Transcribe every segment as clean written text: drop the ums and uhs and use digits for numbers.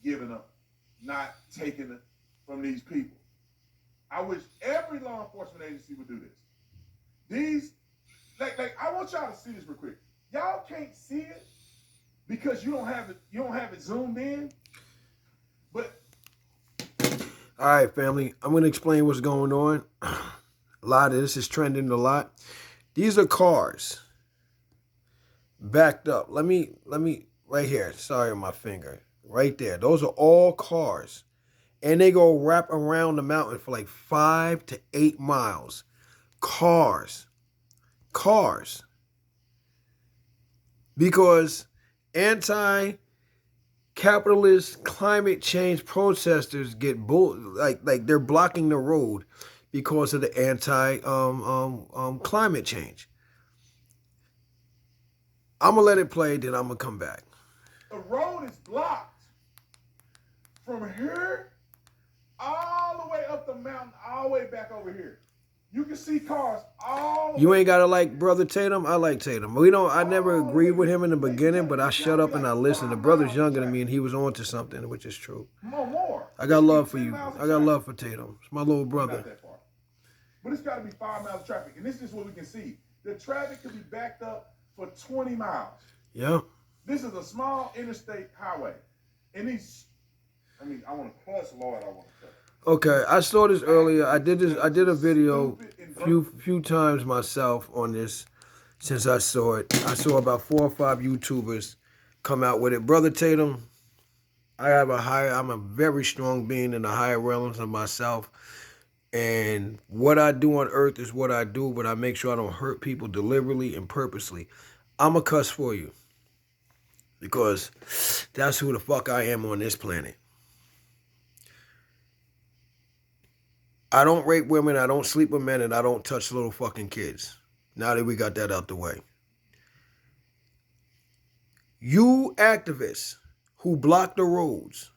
giving up, not taking it from these people. I wish every law enforcement agency would do this. These, like I want y'all to see this real quick. Y'all can't see it because you don't have it zoomed in. But all right, family, I'm gonna explain what's going on. A lot of this is trending a lot. These are cars backed up. Let me right here. Sorry, my finger. Right there. Those are all cars. And they go wrap around the mountain for like 5 to 8 miles. Cars. Because anti-capitalist climate change protesters get like they're blocking the road because of the climate change. I'm gonna let it play, then I'm gonna come back. The road is blocked from here all the way up the mountain, all the way back over here. You can see cars all the way. You ain't gotta like Brother Tatum. I like Tatum. I never agreed with him in the beginning, but I shut up and I listened. The brother's younger than me and he was on to something, which is true. More. I got love for you. I got love for Tatum. It's my little brother. Not that far. But it's gotta be 5 miles of traffic. And this is what we can see. The traffic could be backed up for 20 miles. Yeah. This is a small interstate highway. And I want to cuss, Lord, I want to cuss. Okay, I saw this earlier. I did a video few times myself on this since I saw it. I saw about 4 or 5 YouTubers come out with it. Brother Tatum, I'm a very strong being in the higher realms of myself. And what I do on earth is what I do, but I make sure I don't hurt people deliberately and purposely. I'm a cuss for you. Because that's who the fuck I am on this planet. I don't rape women, I don't sleep with men, and I don't touch little fucking kids. Now that we got that out the way. You activists who block the roads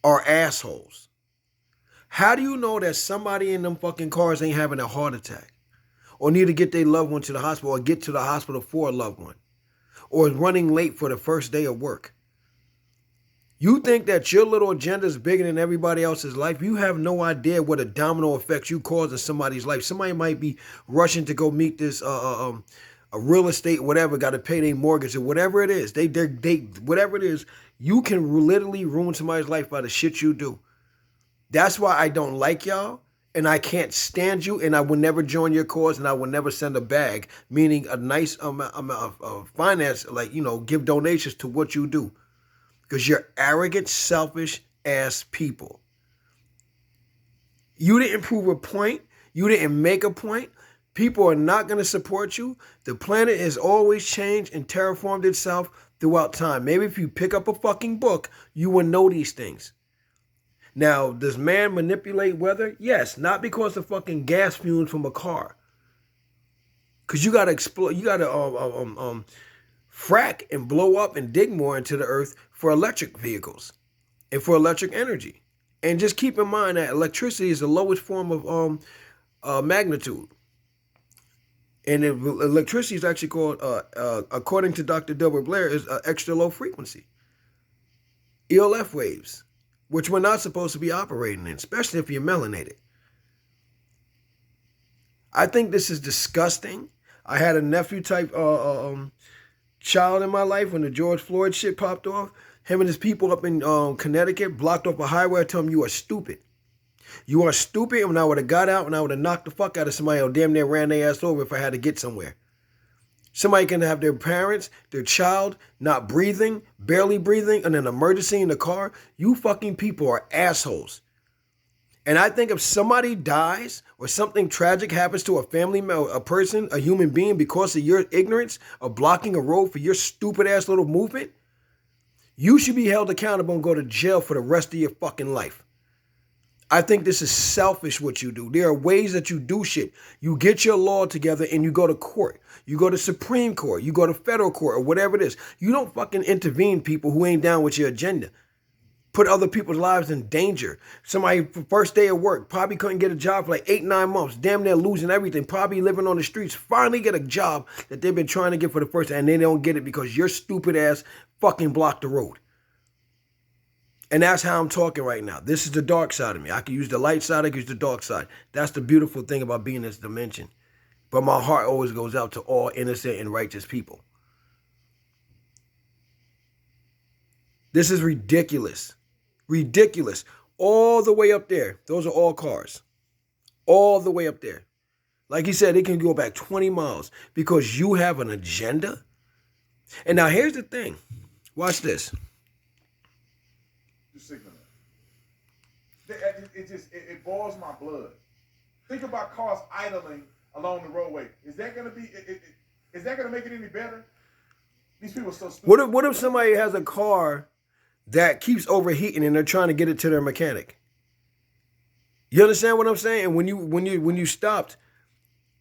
are assholes. How do you know that somebody in them fucking cars ain't having a heart attack? Or need to get their loved one to the hospital or get to the hospital for a loved one? Or is running late for the first day of work? You think that your little agenda is bigger than everybody else's life? You have no idea what a domino effect you cause in somebody's life. Somebody might be rushing to go meet this a real estate, whatever, got to pay their mortgage or whatever it is. They whatever it is, you can literally ruin somebody's life by the shit you do. That's why I don't like y'all, and I can't stand you, and I will never join your cause, and I will never send a bag, meaning a nice amount of finance, like, give donations to what you do. Because you're arrogant, selfish ass people. You didn't prove a point. You didn't make a point. People are not going to support you. The planet has always changed and terraformed itself throughout time. Maybe if you pick up a fucking book, you will know these things. Now, does man manipulate weather? Yes, not because of fucking gas fumes from a car. Because you got to explode. You got to frack and blow up and dig more into the earth for electric vehicles and for electric energy. And just keep in mind that electricity is the lowest form of magnitude. And electricity is actually called, according to Dr. Delbert Blair, is extra low frequency. ELF waves, which we're not supposed to be operating in, especially if you're melanated. I think this is disgusting. I had a nephew type child in my life when the George Floyd shit popped off. Him and his people up in Connecticut blocked off a highway. I told him, you are stupid. You are stupid. And when I would have got out and I would have knocked the fuck out of somebody or damn near ran their ass over if I had to get somewhere. Somebody can have their parents, their child, not breathing, barely breathing, and an emergency in the car. You fucking people are assholes. And I think if somebody dies or something tragic happens to a family member, a person, a human being, because of your ignorance of blocking a road for your stupid ass little movement, you should be held accountable and go to jail for the rest of your fucking life. I think this is selfish what you do. There are ways that you do shit. You get your law together and you go to court. You go to Supreme Court. You go to federal court or whatever it is. You don't fucking intervene people who ain't down with your agenda. Put other people's lives in danger. Somebody, first day of work, probably couldn't get a job for like 8-9 months. Damn near losing everything. Probably living on the streets. Finally get a job that they've been trying to get for the first time. And they don't get it because your stupid ass fucking blocked the road. And that's how I'm talking right now. This is the dark side of me. I can use the light side, I can use the dark side. That's the beautiful thing about being in this dimension. But my heart always goes out to all innocent and righteous people. This is ridiculous. Ridiculous. All the way up there. Those are all cars. All the way up there. Like he said, it can go back 20 miles because you have an agenda. And now here's the thing. Watch this. Just signaling. It boils my blood. Think about cars idling along the roadway. Is that gonna be? Is that gonna make it any better? These people are so stupid. What if somebody has a car that keeps overheating and they're trying to get it to their mechanic? You understand what I'm saying? And when you stopped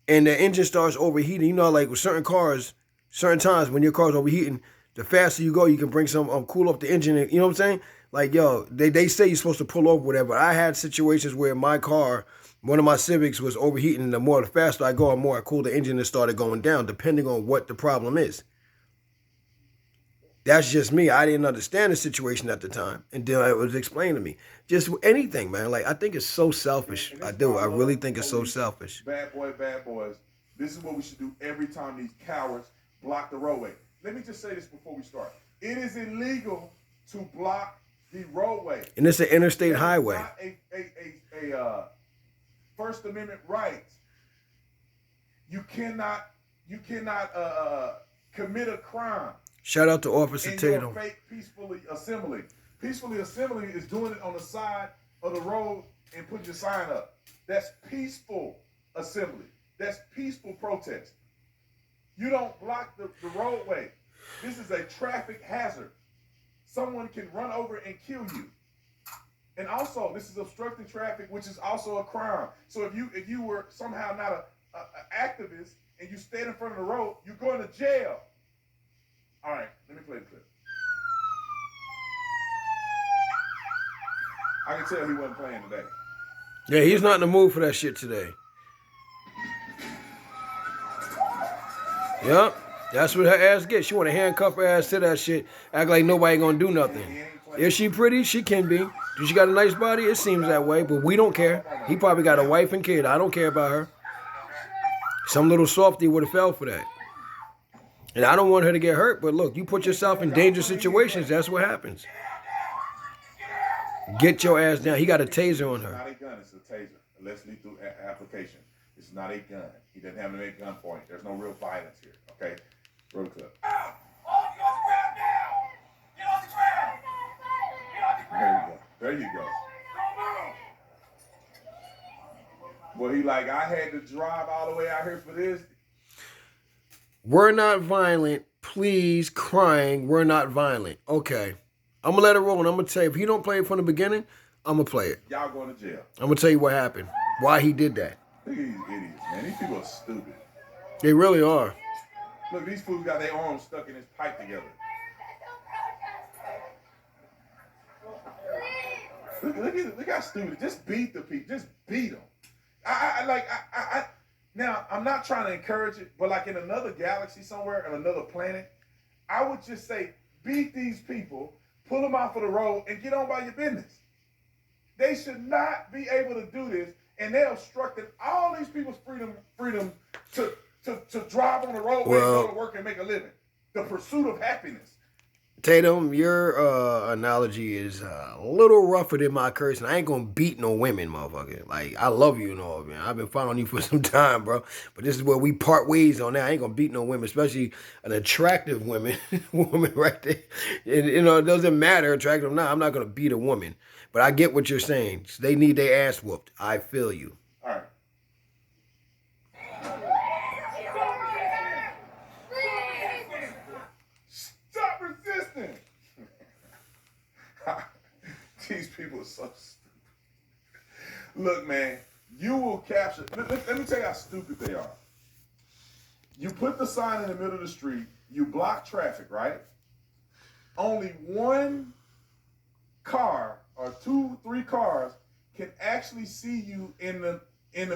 and the engine starts overheating, you know, like with certain cars, certain times when your car's overheating, the faster you go, you can bring some cool up the engine. You know what I'm saying? Like, yo, they say you're supposed to pull over, whatever. I had situations where my car, one of my Civics, was overheating, and the faster I go, the more I cool the engine and started going down, depending on what the problem is. That's just me. I didn't understand the situation at the time, and then it was explained to me. Just anything, man. Like, I think it's so selfish. I do. I really think it's so selfish. Bad boys. This is what we should do every time these cowards block the roadway. Let me just say this before we start. It is illegal to block the roadway. And it's an interstate highway. Not a First Amendment right. You cannot commit a crime. Shout out to Officer in Tatum. Your fake peacefully assembling. Peacefully assembling is doing it on the side of the road and putting your sign up. That's peaceful assembly. That's peaceful protest. You don't block the roadway. This is a traffic hazard. Someone can run over and kill you. And also, this is obstructing traffic, which is also a crime. So if you were somehow not an activist and you stayed in front of the road, you're going to jail. All right, let me play the clip. I can tell he wasn't playing today. Yeah, he's not in the mood for that shit today. Yep, that's what her ass gets. She want to handcuff her ass to that shit, act like nobody gonna do nothing. Is she pretty? She can be. Does she got a nice body? It seems that way, but we don't care. He probably got a wife and kid. I don't care about her. Some little softy would have fell for that. And I don't want her to get hurt, but look, you put yourself in dangerous situations, that's what happens. Get your ass down. He got a taser on her. It's not a gun, it's a taser. A less lethal application. It's not a gun. He doesn't have to make gun point. There's no real violence here, okay? Roll the clip. Out! All of you on the ground now! Get on the ground! Get on the ground! There you go. Don't move! Well, he like, I had to drive all the way out here for this. We're not violent. Please, crying. We're not violent. Okay. I'm going to let it roll, and I'm going to tell you, if he don't play it from the beginning, I'm going to play it. Y'all going to jail. I'm going to tell you what happened, why he did that. Look at these idiots, man. These people are stupid. They really are. Look, these fools got their arms stuck in his pipe together. Look how stupid. Just beat the people. Just beat them. Now, I'm not trying to encourage it, but like in another galaxy somewhere, on another planet, I would just say, beat these people, pull them off of the road, and get on by your business. They should not be able to do this, and they're obstructing all these people's freedom to drive on the roadway and go to work and make a living. The pursuit of happiness. Tatum, your analogy is a little rougher than my cursing. I ain't gonna beat no women, motherfucker. Like, I love you and all, man. I've been following you for some time, bro. But this is where we part ways on that. I ain't gonna beat no women, especially an attractive woman right there. And, you know, it doesn't matter, attractive or not. I'm not gonna beat a woman. But I get what you're saying. They need their ass whooped. I feel you. All right. Stop resisting. These people are so stupid. Look, man, you will capture. Let me tell you how stupid they are. You put the sign in the middle of the street. You block traffic, right? Only one car or 2-3 cars can actually see you in the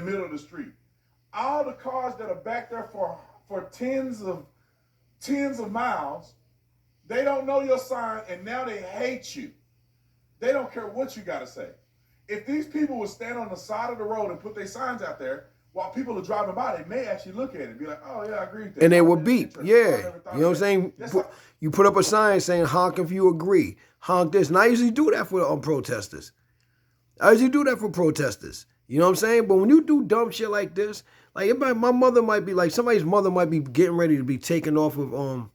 middle of the street. All the cars that are back there for tens of miles, they don't know your sign, and now they hate you. They don't care what you got to say. If these people would stand on the side of the road and put their signs out there while people are driving by, they may actually look at it and be like, oh, yeah, I agree with that. And they will beep. Yeah. You know what I'm saying? That's like, You put up a sign saying, honk if you agree. Honk this. And I usually do that for protesters. I usually do that for protesters. You know what I'm saying? But when you do dumb shit like this, like my mother might be like, somebody's mother might be getting ready to be taken off of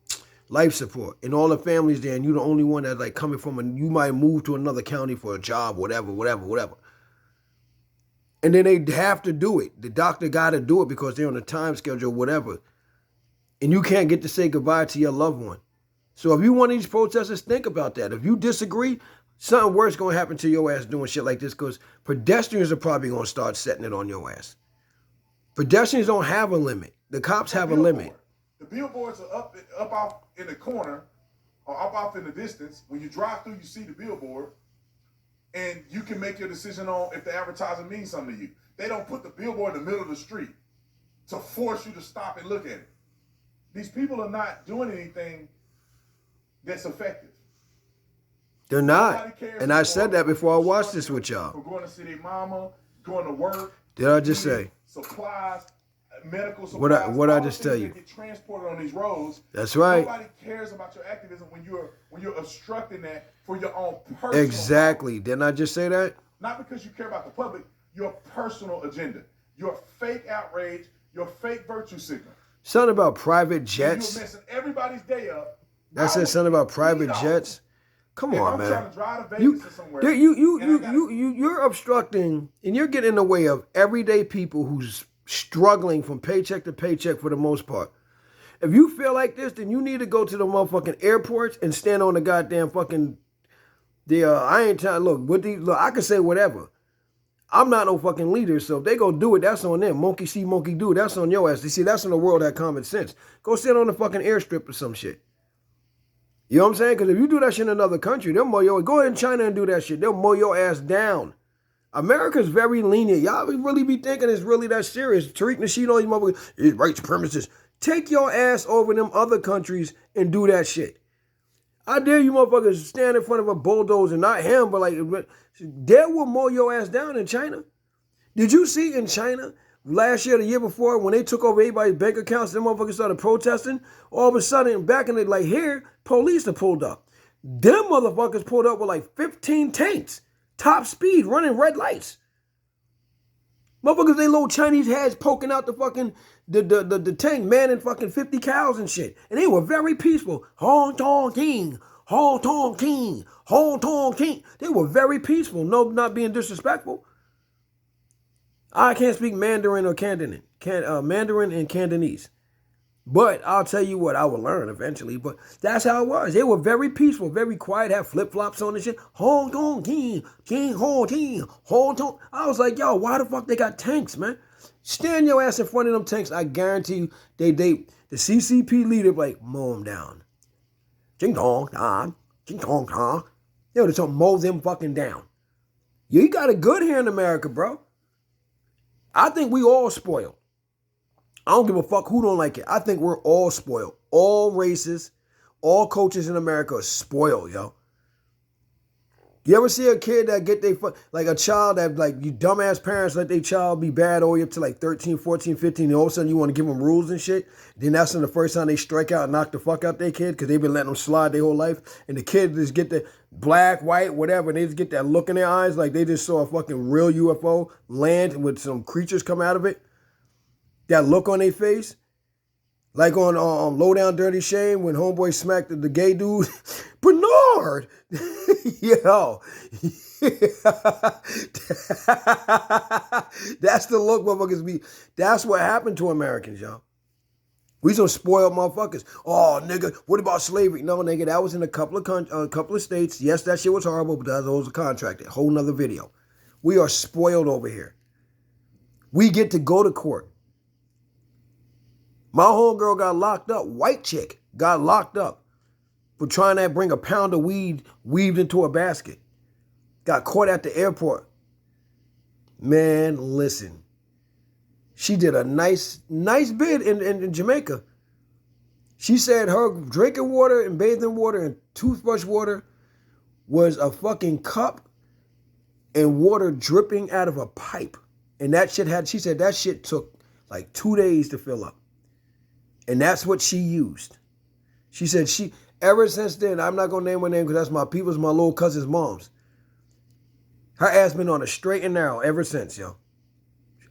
life support, and all the families there, and you're the only one that's like coming from, and you might move to another county for a job, whatever. And then they have to do it. The doctor got to do it because they're on a time schedule, whatever. And you can't get to say goodbye to your loved one. So if you one of these protesters, think about that. If you disagree, something worse going to happen to your ass doing shit like this, because pedestrians are probably going to start setting it on your ass. Pedestrians don't have a limit. The cops have a limit. The billboards are up off in the corner or up off in the distance. When you drive through, you see the billboard, and you can make your decision on if the advertising means something to you. They don't put the billboard in the middle of the street to force you to stop and look at it. These people are not doing anything that's effective. They're not. And I said that before I watched this with y'all. For going to see their mama, going to work. Did I just say? Supplies, medical supplies. What I just tell you? Get transported on these roads. That's right. Nobody cares about your activism when you're obstructing that for your own personal. Exactly. Didn't I just say that? Not because you care about the public, your personal agenda, your fake outrage, your fake virtue signal. Something about private jets. You're messing everybody's day up. That said something about private jets. Come on, I'm man. trying to drive to Vegas or somewhere. You're obstructing, and you're getting in the way of everyday people who's struggling from paycheck to paycheck for the most part. If you feel like this, then you need to go to the motherfucking airports and stand on the goddamn fucking. I ain't trying. Look, I can say whatever. I'm not no fucking leader, so if they go do it, that's on them. Monkey see, monkey do. That's on your ass. You see, that's in the world that common sense. Go sit on the fucking airstrip or some shit. You know what I'm saying? Because if you do that shit in another country, they'll mow your. Go ahead in China and do that shit. They'll mow your ass down. America's very lenient. Y'all really be thinking it's really that serious. Tariq Nasheed, all these motherfuckers, is white supremacists. Take your ass over them other countries and do that shit. I dare you motherfuckers stand in front of a bulldozer, not him, but like, they will mow your ass down in China. Did you see in China last year, the year before, when they took over everybody's bank accounts, them motherfuckers started protesting? All of a sudden, back in the, like here, police have pulled up. Them motherfuckers pulled up with like 15 tanks, top speed, running red lights. Motherfuckers, they little Chinese heads poking out the fucking, the tank, manning fucking 50 cows and shit. And they were very peaceful. Hong Tong King, Hong Tong King, Hong Tong King. They were very peaceful, no, not being disrespectful. I can't speak Mandarin or Cantonese, Mandarin and Cantonese. But I'll tell you what, I will learn eventually. But that's how it was. They were very peaceful, very quiet, had flip-flops on and shit. Hong Kong King, King Hong King, Hong Kong. I was like, yo, why the fuck they got tanks, man? Stand your ass in front of them tanks. I guarantee you, the CCP leader, like, mow them down. Ching tong, tong, ching tong, tong. Yo, they just mow them fucking down. You got it good here in America, bro. I think we all spoiled. I don't give a fuck who don't like it. I think we're all spoiled. All races, all cultures in America are spoiled, yo. You ever see a kid that get like a child that, like, you dumbass parents let their child be bad all the way up to like 13, 14, 15, and all of a sudden you want to give them rules and shit? Then that's the first time they strike out and knock the fuck out their kid because they've been letting them slide their whole life. And the kid just get the black, white, whatever, and they just get that look in their eyes like they just saw a fucking real UFO land with some creatures come out of it. That look on their face. Like on Low Down Dirty Shame when homeboy smacked the gay dude. Bernard! Yo. That's the look motherfuckers be. That's what happened to Americans, y'all. We some spoiled motherfuckers. Oh, nigga, what about slavery? No, nigga, that was in a couple of states. Yes, that shit was horrible, but that was a contract. Whole nother video. We are spoiled over here. We get to go to court. My homegirl got locked up. White chick got locked up for trying to bring a pound of weed weaved into a basket. Got caught at the airport. Man, listen. She did a nice bid in Jamaica. She said her drinking water and bathing water and toothbrush water was a fucking cup and water dripping out of a pipe. And that shit she said that shit took like 2 days to fill up. And that's what she used. She said ever since then, I'm not going to name her name because that's my people's, my little cousin's mom's. Her ass been on a straight and narrow ever since, yo.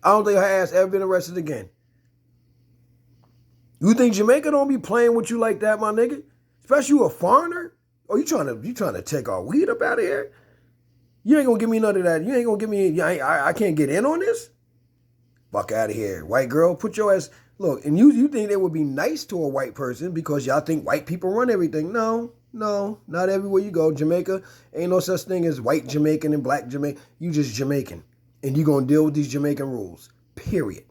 I don't think her ass ever been arrested again. You think Jamaica don't be playing with you like that, my nigga? Especially you a foreigner? Oh, you trying to take our weed up out of here? You ain't gonna give me none of that. You ain't gonna give me. I can't get in on this. Fuck out of here, white girl. Put your ass. Look, and you think they would be nice to a white person because y'all think white people run everything? No, not everywhere you go. Jamaica ain't no such thing as white Jamaican and black Jamaican. You just Jamaican, and you gonna deal with these Jamaican rules. Period.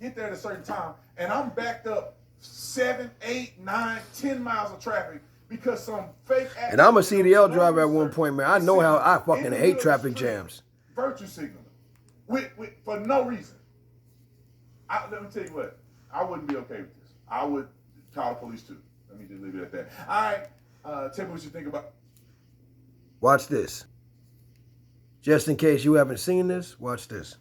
Get there at a certain time, and I'm backed up 7, 8, 9, 10 miles of traffic. Because some fake ass. And I'm a CDL driver at one point, man. I know how I fucking hate traffic jams. Virtue signaling. For no reason. Let me tell you what. I wouldn't be okay with this. I would call the police too. Let me just leave it at that. All right. Tell me what you think about. Watch this. Just in case you haven't seen this, watch this.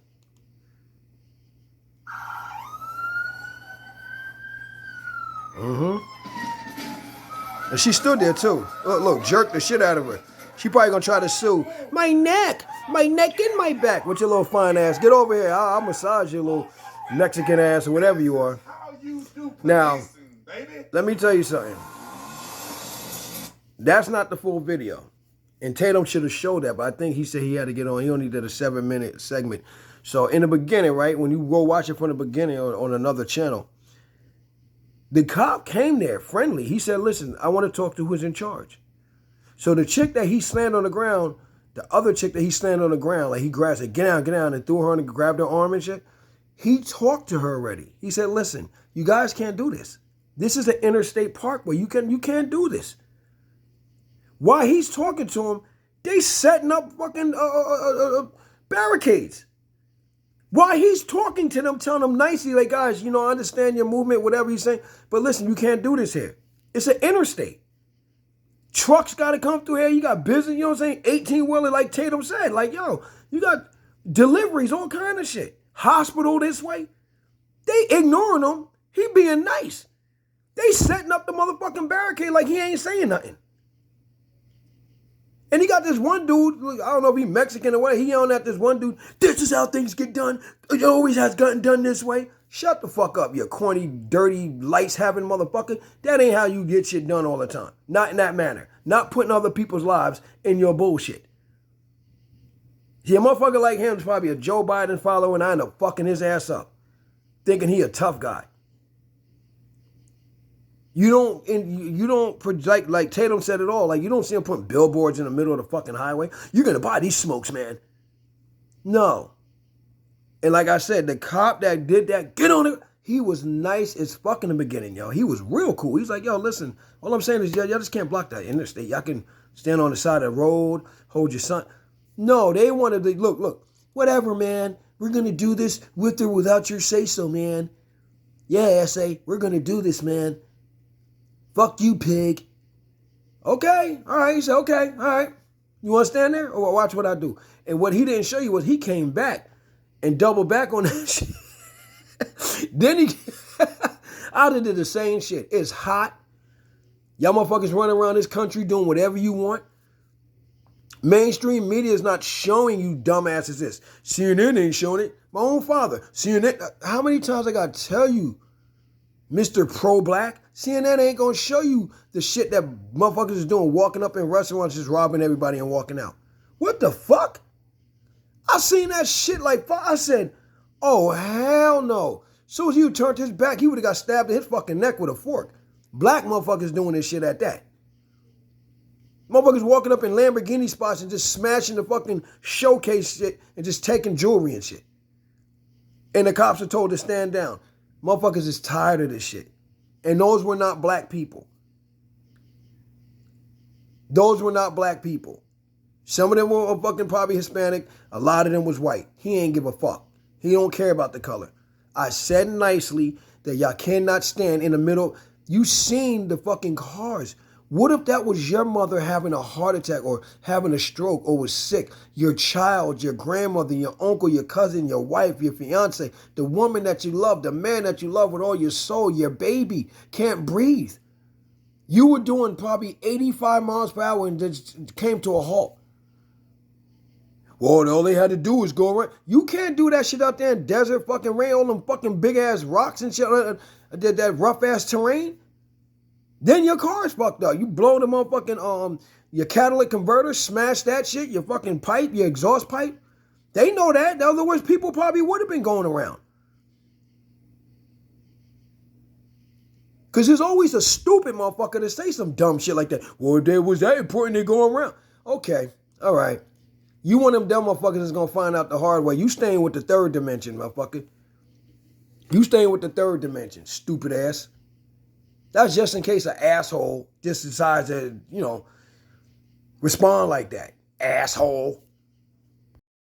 And she stood there too. Look, jerked the shit out of her. She probably gonna try to sue. My neck and my back. With your little fine ass. Get over here. I'll massage your little Mexican ass or whatever you are. How you do Now, baby? let me tell you something. That's not the full video. And Tatum should have showed that, but I think he said he had to get on. He only did a 7-minute segment. So in the beginning, right, when you go watch it from the beginning on another channel, the cop came there friendly. He said, listen, I want to talk to who's in charge. So the chick that he slammed on the ground, the other chick that he slammed on the ground, like he grabbed, said, get down, and threw her on and grabbed her arm and shit. He talked to her already. He said, listen, you guys can't do this. This is an interstate parkway. You can't do this. While he's talking to him, they setting up fucking barricades. While he's talking to them, telling them nicely, like, guys, I understand your movement, whatever he's saying, but listen, you can't do this here. It's an interstate. Trucks got to come through here. You got business, 18-wheeler, like Tatum said. Like, yo, you got deliveries, all kind of shit. Hospital this way. They ignoring him. He being nice. They setting up the motherfucking barricade like he ain't saying nothing. And he got this one dude, I don't know if he's Mexican or what, he yelling at this one dude, this is how things get done. It always has gotten done this way. Shut the fuck up, you corny, dirty, lice-having motherfucker. That ain't how you get shit done all the time. Not in that manner. Not putting other people's lives in your bullshit. See, a motherfucker like him is probably a Joe Biden follower and I end up fucking his ass up. Thinking he a tough guy. You don't like Tatum said it all. Like, you don't see him putting billboards in the middle of the fucking highway. You're going to buy these smokes, man. No. And like I said, the cop that did that, get on it. He was nice as fuck in the beginning, yo. He was real cool. He's like, yo, listen, all I'm saying is y'all just can't block that interstate. Y'all can stand on the side of the road, hold your son. No, they wanted to, look, whatever, man. We're going to do this with or without your say-so, man. Yeah, SA, we're going to do this, man. Fuck you, pig. Okay, all right. He said, okay, all right. You want to stand there or watch what I do? And what he didn't show you was he came back and doubled back on that shit. Then I did the same shit. It's hot. Y'all motherfuckers running around this country doing whatever you want. Mainstream media is not showing you dumbasses this. CNN ain't showing it. My own father. CNN. How many times I got to tell you, Mr. Pro-Black? CNN ain't going to show you the shit that motherfuckers is doing, walking up in restaurants, just robbing everybody and walking out. What the fuck? I seen that shit like, I said, oh, hell no. As soon as he turned his back, he would have got stabbed in his fucking neck with a fork. Black motherfuckers doing this shit at that. Motherfuckers walking up in Lamborghini spots and just smashing the fucking showcase shit and just taking jewelry and shit. And the cops are told to stand down. Motherfuckers is tired of this shit. And those were not black people. Those were not black people. Some of them were fucking probably Hispanic. A lot of them was white. He ain't give a fuck. He don't care about the color. I said nicely that y'all cannot stand in the middle. You seen the fucking cars What if that was your mother having a heart attack or having a stroke or was sick? Your child, your grandmother, your uncle, your cousin, your wife, your fiance, the woman that you love, the man that you love with all your soul, your baby can't breathe. You were doing probably 85 miles per hour and just came to a halt. Well, all they had to do was go around. You can't do that shit out there in desert fucking rain, all them fucking big ass rocks and shit, that rough ass terrain. Then your car's fucked up. You blow the motherfucking your catalytic converter, smash that shit, your fucking pipe, your exhaust pipe. They know that. In other words, people probably would have been going around. Because there's always a stupid motherfucker to say some dumb shit like that. Well, there was that important they go around. Okay, all right. You one of them dumb motherfuckers that's going to find out the hard way. You staying with the third dimension, motherfucker. You staying with the third dimension, stupid ass. That's just in case an asshole just decides to, respond like that. Asshole.